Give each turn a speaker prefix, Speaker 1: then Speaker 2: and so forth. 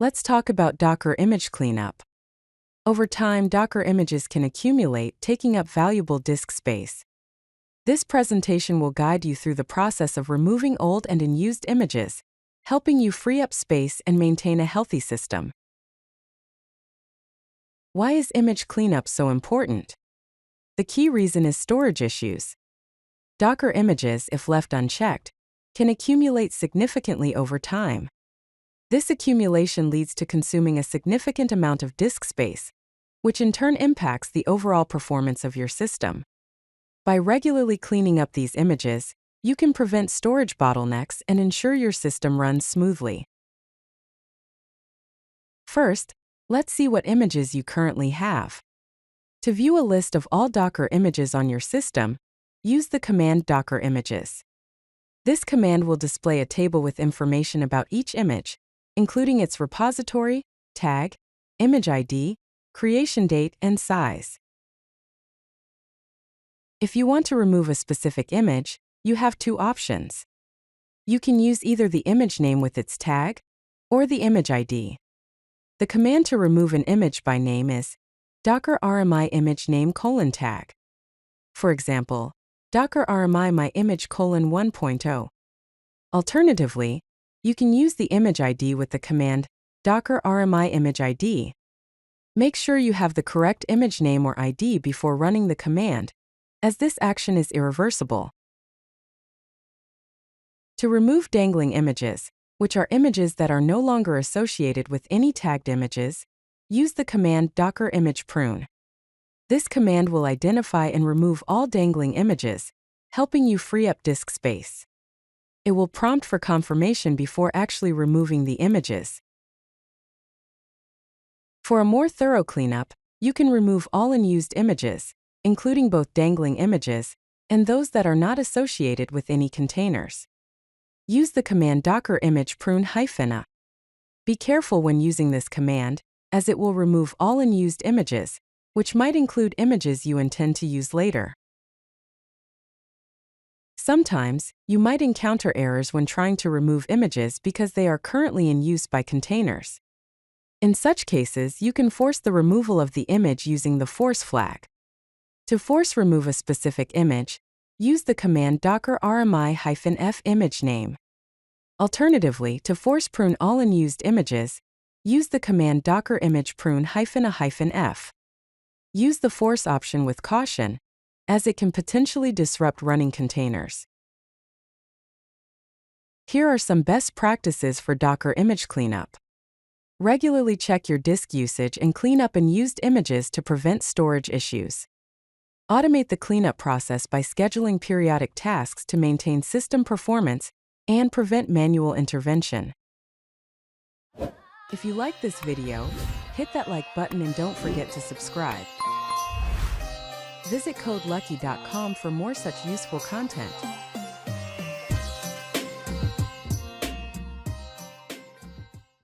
Speaker 1: Let's talk about Docker image cleanup. Over time, Docker images can accumulate, taking up valuable disk space. This presentation will guide you through the process of removing old and unused images, helping you free up space and maintain a healthy system. Why is image cleanup so important? The key reason is storage issues. Docker images, if left unchecked, can accumulate significantly over time. This accumulation leads to consuming a significant amount of disk space, which in turn impacts the overall performance of your system. By regularly cleaning up these images, you can prevent storage bottlenecks and ensure your system runs smoothly. First, let's see what images you currently have. To view a list of all Docker images on your system, use the command Docker images. This command will display a table with information about each image, including its repository, tag, image ID, creation date, and size. If you want to remove a specific image, you have two options. You can use either the image name with its tag or the image ID. The command to remove an image by name is docker rmi image name :tag. For example, docker rmi my image :1.0. Alternatively, you can use the image ID with the command docker rmi image ID. Make sure you have the correct image name or ID before running the command, as this action is irreversible. To remove dangling images, which are images that are no longer associated with any tagged images, use the command docker image prune. This command will identify and remove all dangling images, helping you free up disk space. It will prompt for confirmation before actually removing the images. For a more thorough cleanup, you can remove all unused images, including both dangling images and those that are not associated with any containers. Use the command docker image prune-a. Be careful when using this command, as it will remove all unused images, which might include images you intend to use later. Sometimes, you might encounter errors when trying to remove images because they are currently in use by containers. In such cases, you can force the removal of the image using the force flag. To force remove a specific image, use the command docker rmi-f image name. Alternatively, to force prune all unused images, use the command docker image prune-a-f. Use the force option with caution, as it can potentially disrupt running containers. Here are some best practices for Docker image cleanup. Regularly check your disk usage and clean up unused images to prevent storage issues. Automate the cleanup process by scheduling periodic tasks to maintain system performance and prevent manual intervention. If you like this video, hit that like button and don't forget to subscribe. Visit CodeLucky.com for more such useful content.